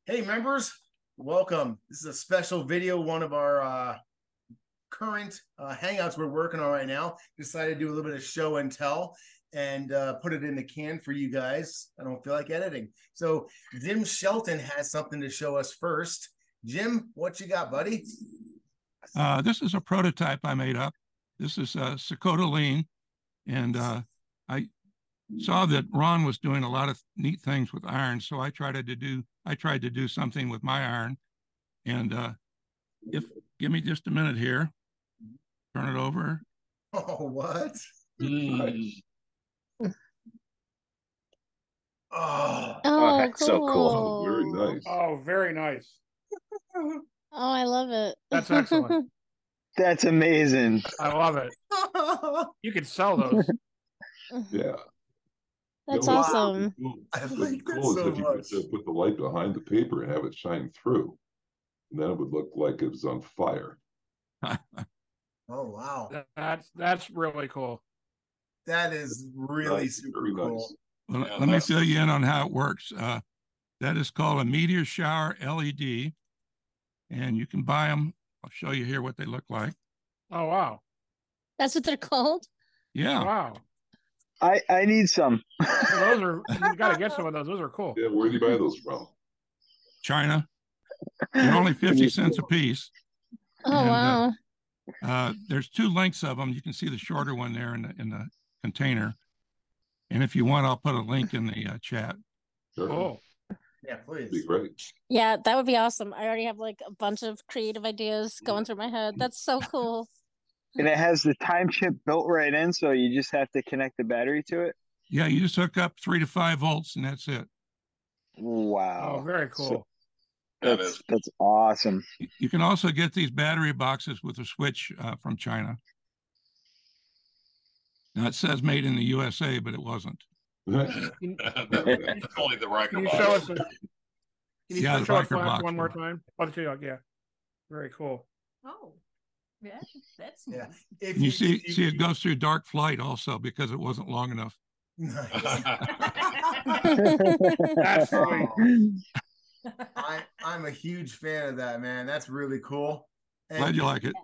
Hey, members, welcome. This is a special video, one of our current Hangouts we're working on right now. Decided to do a little bit of show and tell and put it in the can for you guys. I don't feel like editing. So Jim Shelton has something to show us first. Jim, what you got, buddy? This is a prototype I made up. This is Sikhote-Alin, and I saw that Ron was doing a lot of neat things with iron, so I tried to do something with my iron. And give me just a minute here, turn it over. Oh, what? Nice. Oh, Oh, That's so cool. cool. Very nice. Oh, very nice. Oh, I love it. That's excellent. That's amazing. I love it. You could sell those. Yeah. That's You know, awesome. I what'd like be that cool so is if much. you could put the light behind the paper and have it shine through. And then it would look like it was on fire. Oh, wow. That's really cool. That is really Nice, super very cool. nice. Well, Yeah, let me fill you in on how it works. That is called a meteor shower LED, and you can buy them. I'll show you here what they look like. Oh wow. That's what they're called? Yeah. Wow. I need some. Well, those are you gotta get some of those. Those are cool. Yeah, where do you buy those from? China. They're only 50 cents a piece. Oh, And, wow. There's two lengths of them. You can see the shorter one there in the container. And if you want, I'll put a link in the chat. Sure. Cool. Yeah, That'd please. be great. Yeah, that would be awesome. I already have like a bunch of creative ideas going through my head. That's so cool. And it has the time chip built right in, so you just have to connect the battery to it. Yeah, you just hook up 3 to 5 volts, and that's it. Wow. Oh, very cool. That's awesome. You can also get these battery boxes with a switch from China. Now, it says made in the USA, but it wasn't. It's only the Riker Can you box. show us? Can you Yeah, the show us Riker box one more one. time? Oh, the two, yeah. Very cool. Oh, yeah, that's Yeah. nice. If And you see if you- it goes through dark flight also because it wasn't long enough. Nice. That's sweet. I'm a huge fan of that, man. That's really cool. And Glad you like it.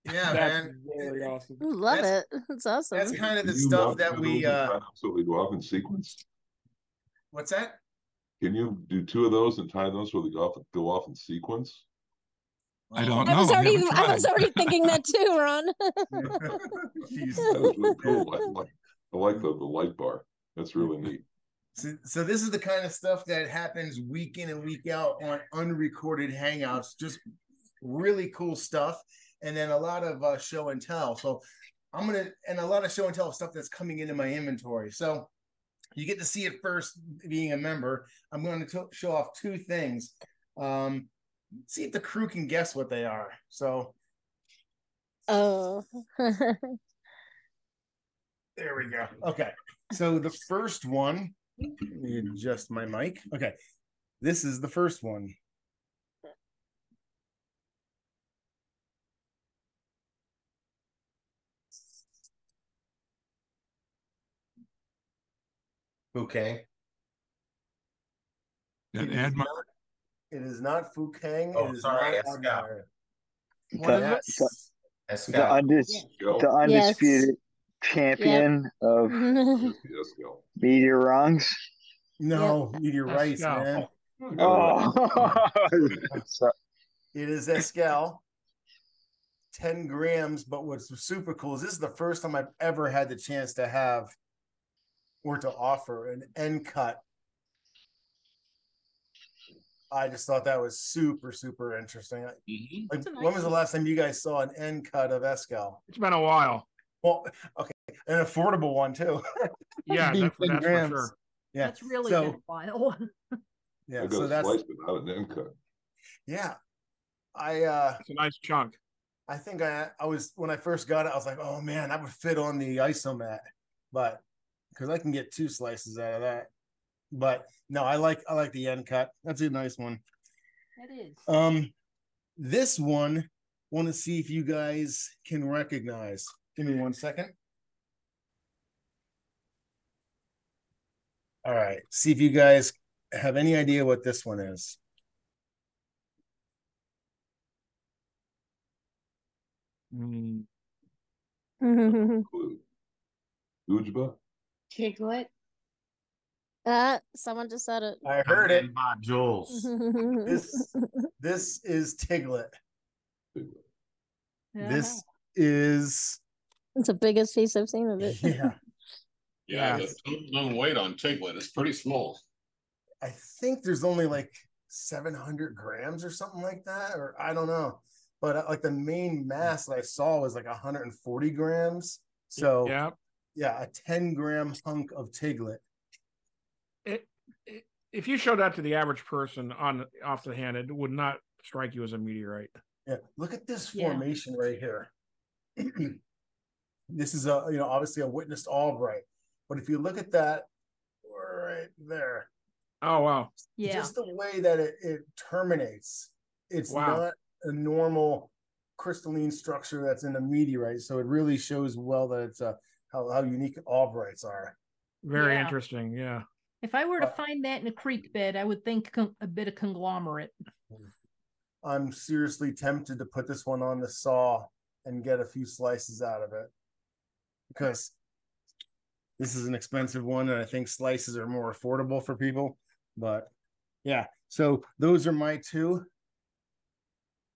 yeah, That's man. very awesome. Love That's- it. That's awesome. That's kind of the Can you stuff mod that two we of those and tie them so they go off in sequence. what's that? Can you do two of those and tie those so they go off in sequence? I don't I was know. I've already never I was tried. already thinking that too, Ron. Jeez. That is really cool. I like the light bar. That's really neat. So this is the kind of stuff that happens week in and week out on unrecorded Hangouts. Just really cool stuff, and then a lot of show and tell. So and a lot of show and tell stuff that's coming into my inventory. So you get to see it first, being a member. I'm going to show off two things. See if the crew can guess what they are. So Oh. there we go. Okay. So the first one, let me adjust my mic. Okay. This is the first one. Okay. That It is Admiral. not- It is not Fukang. Oh, It is sorry, not Esquel. Admire. The, Yes. Esquel. Go. the undisputed champion of Yes, go. meteor rungs. No, meteorites, Esquel. man. Oh, So- It is Esquel. 10 grams, but what's super cool is this is the first time I've ever had the chance to have or to offer an end cut. I just thought that was super, super interesting. Like, That's a when nice was the last time you guys saw an end cut of Esquel? It's been a while. Well, okay, an affordable one too. Yeah, Being that's 10 for grams. sure. Yeah, That's really so- been a while. yeah. I got So a that's slice, but not an end cut. yeah. It's a nice chunk. I think I was when I first got it, I was like, oh man, that would fit on the isomat, but because I can get 2 slices out of that. But no, I like the end cut. That's a nice one. That is. This one, want to see if you guys can recognize. Give me 1 second. All right, see if you guys have any idea what this one is. Mm. Clue. Ujba? Tiglet. Someone just said it. I heard it. Jules. This is Tiglet. Yeah. This is It's the biggest piece I've seen of it. yeah. Yeah, Yes. the total weight on Tiglet is pretty small. I think there's only like 700 grams or something like that, or I don't know. But like the main mass that I saw was like 140 grams. So yeah, a 10-gram hunk of Tiglet. If you showed that to the average person off the hand, it would not strike you as a meteorite. Yeah, look at this formation right here. This is obviously a witnessed albright, but if you look at that right there, oh wow, Yeah. just the way that it terminates, it's not a normal crystalline structure that's in a meteorite. So it really shows well that it's how unique albrights are. Very interesting. Yeah. If I were to find that in a creek bed, I would think a bit of conglomerate. I'm seriously tempted to put this one on the saw and get a few slices out of it, because this is an expensive one and I think slices are more affordable for people. But yeah, so those are my two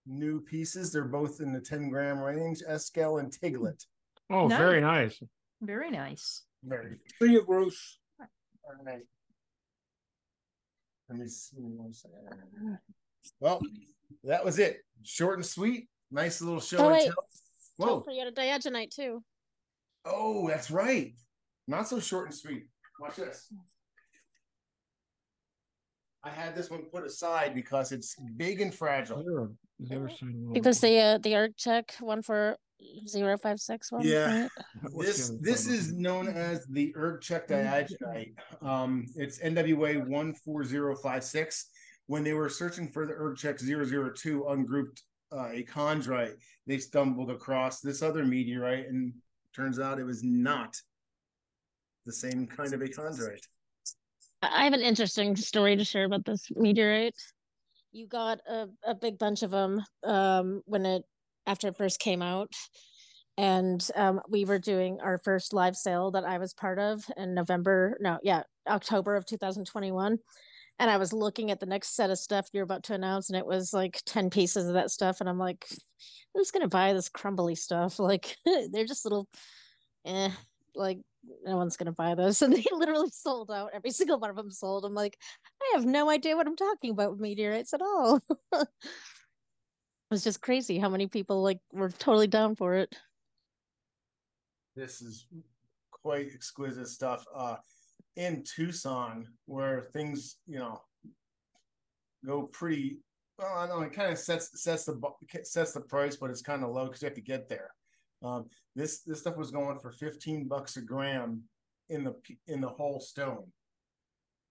new pieces. They're both in the 10-gram range, Esquel and Tiglet. Oh, nice. Very nice. Very nice. Very. See you, Bruce. All right. Let me see one second. Well, that was it. Short and sweet. Nice little show and tell. Whoa. Don't forget a Diogenite too. Oh, that's right. Not so short and sweet. Watch this. I had this one put aside because it's big and fragile. Because the Arc Check 14056 one. Yeah. Right? This is known as the Eucrite Diogenite. It's NWA 14056. When they were searching for the Eucrite 002 ungrouped a chondrite, they stumbled across this other meteorite, and turns out it was not the same kind of a chondrite. I have an interesting story to share about this meteorite. You got a big bunch of them after it first came out, and we were doing our first live sale that I was part of in October of 2021. And I was looking at the next set of stuff you're about to announce, and it was like 10 pieces of that stuff. And I'm like, who's going to buy this crumbly stuff? Like, they're just little, like, no one's going to buy this. And they literally sold out. Every single one of them sold. I'm like, I have no idea what I'm talking about with meteorites at all. It was just crazy how many people like were totally down for it. This is quite exquisite stuff. In Tucson, where things go pretty well, I know it kind of sets the price, but it's kind of low because you have to get there. This stuff was going for $15 a gram in the whole stone.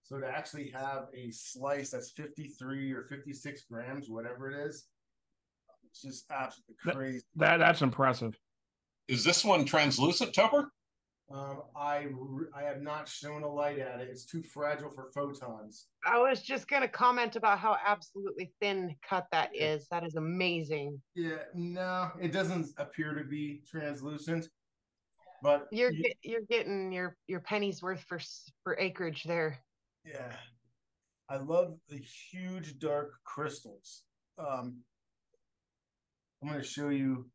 So to actually have a slice that's 53 or 56 grams, whatever it is, it's just absolutely crazy. That's impressive. Is this one translucent, Topher? I have not shown a light at it. It's too fragile for photons. I was just going to comment about how absolutely thin cut that is. That is amazing. Yeah, no, it doesn't appear to be translucent, but you're getting your penny's worth for acreage there. Yeah, I love the huge dark crystals. I'm going to show you.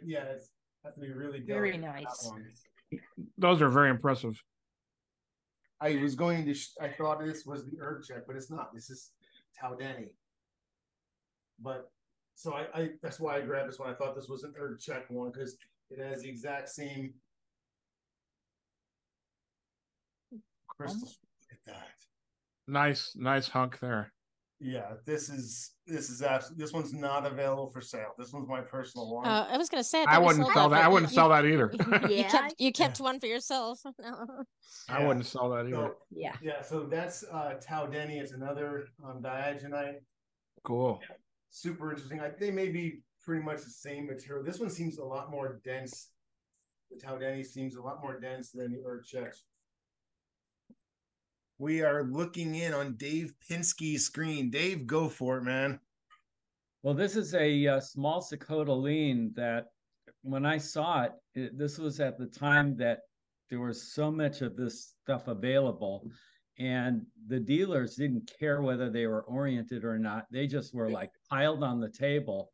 Yeah, it's have to be really dark. Very nice. Those are very impressive. I was going to. I thought this was the Eucrite, but it's not. This is Taudeni. But so I that's why I grabbed this one. I thought this was an Eucrite one because it has the exact same crystals. Look at that. Nice hunk there. Yeah, this one's not available for sale. This one's my personal one. I was gonna say I wouldn't sell that. I wouldn't sell that either. You kept one for yourself. No. I wouldn't sell that either. So, yeah. So that's Taudeni. It's another Diogenite. Cool. Super interesting. They may be pretty much the same material. This one seems a lot more dense. The Taudeni seems a lot more dense than the Eucrite. We are looking in on Dave Pinsky's screen. Dave, go for it, man. Well, this is a small Sikhote-Alin that when I saw it, this was at the time that there was so much of this stuff available, and the dealers didn't care whether they were oriented or not. They just were like piled on the table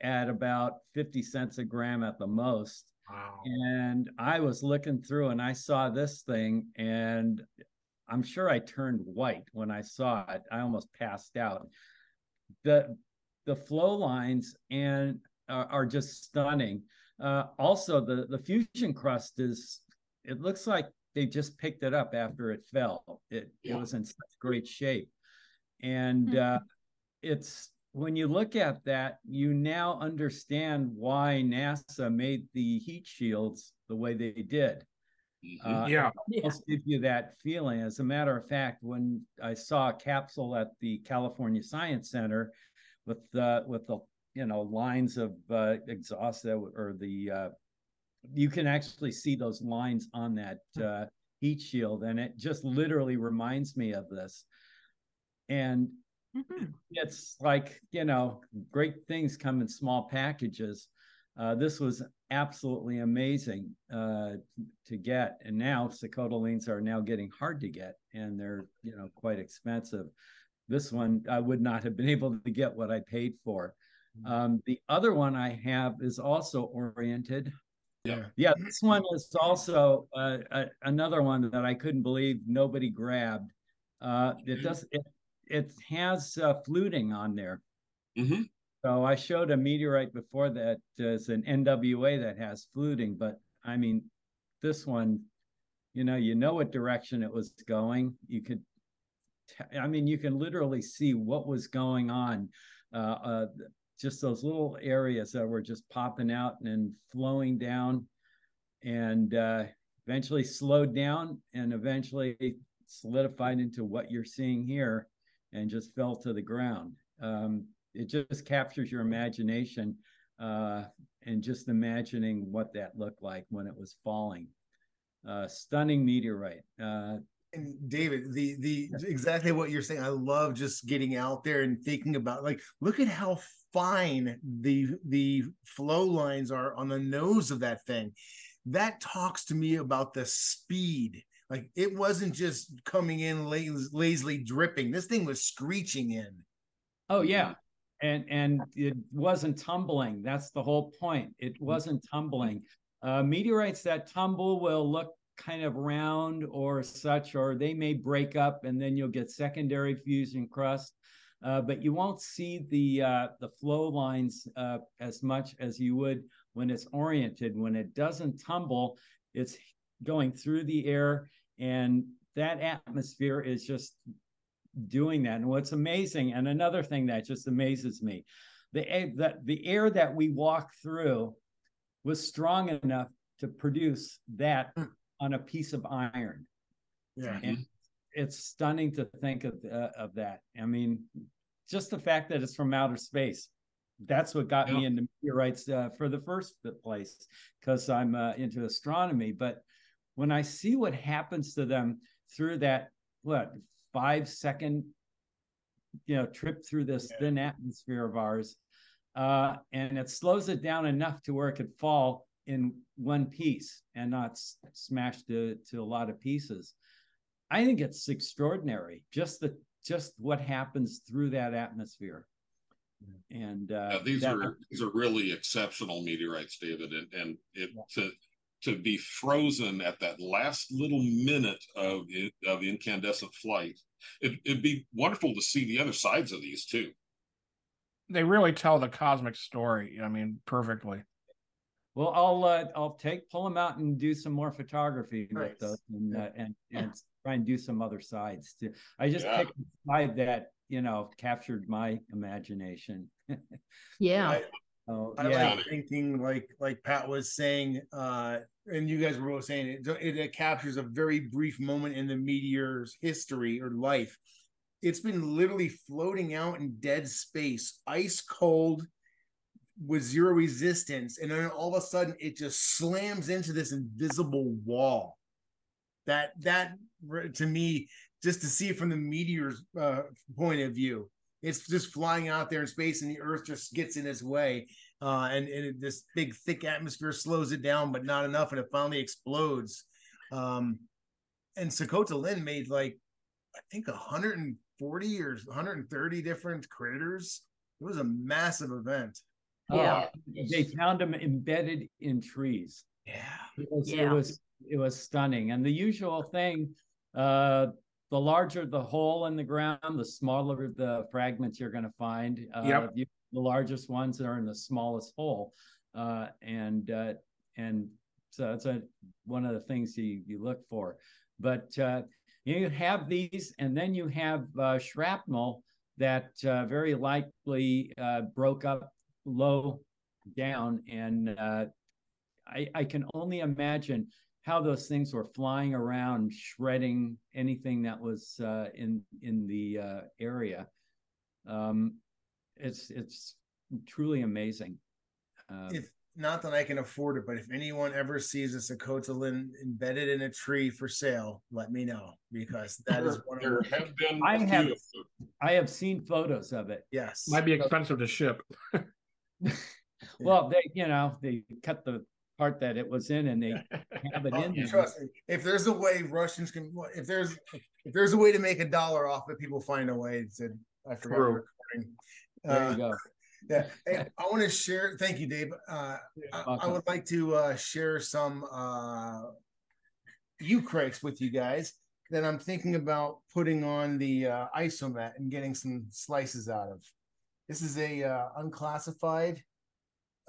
at about 50 cents a gram at the most. Wow. And I was looking through and I saw this thing, and I'm sure I turned white when I saw it. I almost passed out. The flow lines and are just stunning. Also, the fusion crust it looks like they just picked it up after it fell. It was in such great shape. And it's, when you look at that, you now understand why NASA made the heat shields the way they did. It almost gives you that feeling. As a matter of fact, when I saw a capsule at the California Science Center with the lines of exhaust or you can actually see those lines on that heat shield, and it just literally reminds me of this. And it's like, great things come in small packages. This was absolutely amazing to get. And now Sikhote-Alins are now getting hard to get, and they're, quite expensive. This one, I would not have been able to get what I paid for. The other one I have is also oriented. Yeah, this one is also another one that I couldn't believe nobody grabbed. It has fluting on there. So I showed a meteorite before that is an NWA that has fluting, but I mean, this one, you know what direction it was going. You can literally see what was going on. Just those little areas that were just popping out and flowing down, and eventually slowed down, and eventually solidified into what you're seeing here, and just fell to the ground. It just captures your imagination, and just imagining what that looked like when it was falling. Stunning meteorite. And David, the exactly what you're saying. I love just getting out there and thinking about, like, look at how fine the flow lines are on the nose of that thing. That talks to me about the speed. Like, it wasn't just coming in lazily dripping. This thing was screeching in. Oh yeah. And it wasn't tumbling. That's the whole point. It wasn't tumbling. Meteorites that tumble will look kind of round or such, or they may break up, and then you'll get secondary fusion crust. But you won't see the flow lines as much as you would when it's oriented. When it doesn't tumble, it's going through the air, and that atmosphere is just doing that. And what's amazing, and another thing that just amazes me, the air that we walk through was strong enough to produce that on a piece of iron. Yeah. And it's stunning to think of that. I mean, just the fact that it's from outer space. That's what got me into meteorites for the first place, because I'm into astronomy. But when I see what happens to them through that, 5-second, trip through this thin atmosphere of ours, and it slows it down enough to where it could fall in one piece and not smashed to a lot of pieces. I think it's extraordinary, just what happens through that atmosphere. And these are really exceptional meteorites, David, and to be frozen at that last little minute of incandescent flight, it'd be wonderful to see the other sides of these too. They really tell the cosmic story. I mean, perfectly. Well, I'll pull them out and do some more photography with those, and try and do some other sides too. I just picked a side that captured my imagination. I like thinking, like Pat was saying, and you guys were both saying, it captures a very brief moment in the meteor's history or life. It's been literally floating out in dead space, ice cold, with zero resistance, and then all of a sudden it just slams into this invisible wall. That to me, just to see it from the meteor's point of view, it's just flying out there in space, and the Earth just gets in its way. This big, thick atmosphere slows it down, but not enough, and it finally explodes. And Sikhote-Alin made like, I think 140 or 130 different critters. It was a massive event. Yeah. They found them embedded in trees. Yeah. It was stunning. And the usual thing, the larger the hole in the ground, the smaller the fragments you're going to find. The largest ones are in the smallest hole. And so that's one of the things you look for. But you have these, and then you have shrapnel that very likely broke up low down. And I can only imagine how those things were flying around, shredding anything that was in the area. It's truly amazing. If not that I can afford it, but if anyone ever sees a Sikhote-Alin embedded in a tree for sale, let me know, because that is one of them. I have seen photos of it. Yes, might be expensive to ship. Well, they cut the part that it was in, and they have it in there. Trust me, if there's a way Russians can, if there's a way to make $1 off it, people find a way. I forgot the recording. There you go. Yeah, hey, I want to share. Thank you, Dave. I would like to share some Eucrites with you guys that I'm thinking about putting on the isomet and getting some slices out of. This is a unclassified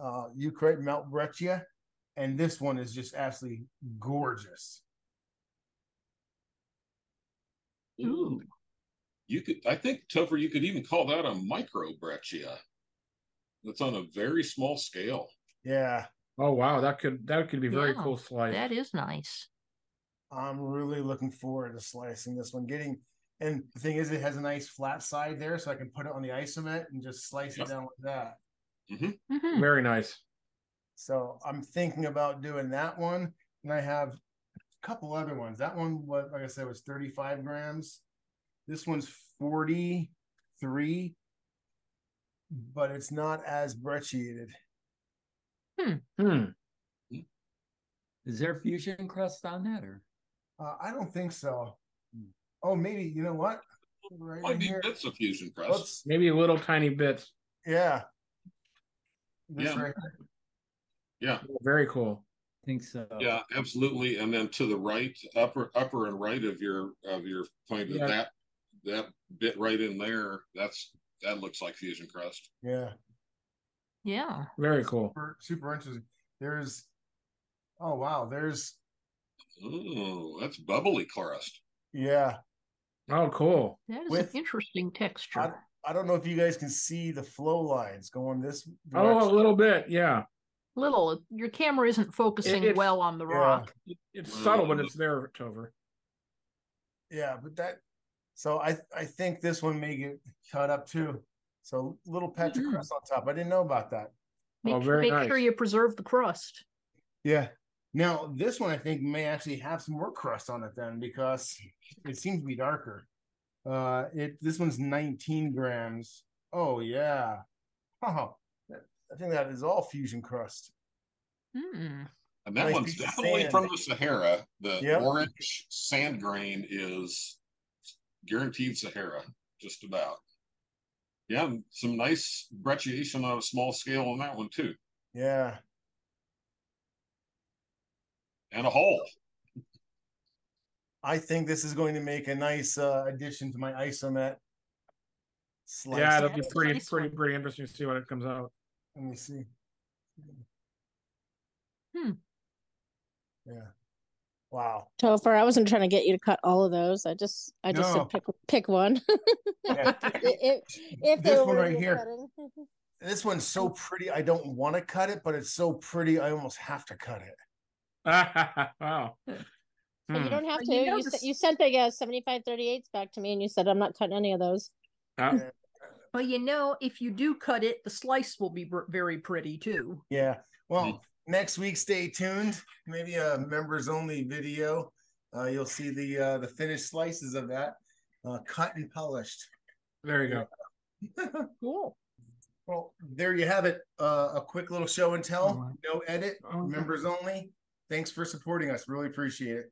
Eucrite melt breccia, and this one is just absolutely gorgeous. Ooh. I think, Topher, you could even call that a micro breccia. That's on a very small scale. Yeah. Oh wow, that could be very cool slice. That is nice. I'm really looking forward to slicing this one. And the thing is, it has a nice flat side there, so I can put it on the isomet and just slice it down like that. Mm-hmm. Very nice. So I'm thinking about doing that one, and I have a couple other ones. That one, like I said, was 35 grams. This one's 43. But it's not as brecciated. Is there fusion crust on that, or? I don't think so. Oh, maybe, you know what? Might be bits of fusion crust. Maybe little tiny bits. Yeah. Right here. Yeah. Very cool. I think so. Yeah, absolutely. And then to the right, upper and right of your point, that bit right in there, that looks like fusion crust. Yeah. Yeah. Very cool. Super interesting. Oh, that's bubbly crust. Yeah. Oh, cool. That is an interesting texture. I don't know if you guys can see the flow lines going this direction. Oh, a little bit. Yeah. Little. Your camera isn't focusing well on the rock. It's subtle, but it's there, Topher. Yeah, but so I think this one may get cut up too. So little patch of crust on top. I didn't know about that. Make sure you preserve the crust. Yeah. Now this one I think may actually have some more crust on it then, because it seems to be darker. This one's 19 grams. Oh yeah. Oh, I think that is all fusion crust. And that one's definitely from the Sahara. The orange sand grain is guaranteed Sahara, just about. Yeah, some nice brecciation on a small scale on that one too. Yeah. And a hole. I think this is going to make a nice addition to my isomet. Slice. Yeah, it'll be pretty interesting to see when it comes out. Let me see. Yeah. Wow. Topher, I wasn't trying to get you to cut all of those. I just said pick one. if this one right here. This one's so pretty. I don't want to cut it, but it's so pretty. I almost have to cut it. Wow. But you don't have to. You sent the 7538s back to me, and you said I'm not cutting any of those. But if you do cut it, the slice will be very pretty too. Yeah. Well, next week, stay tuned. Maybe a members only video. You'll see the finished slices of that, cut and polished. There you go. Cool. Well, there you have it. A quick little show and tell, no edit, members only. Thanks for supporting us. Really appreciate it.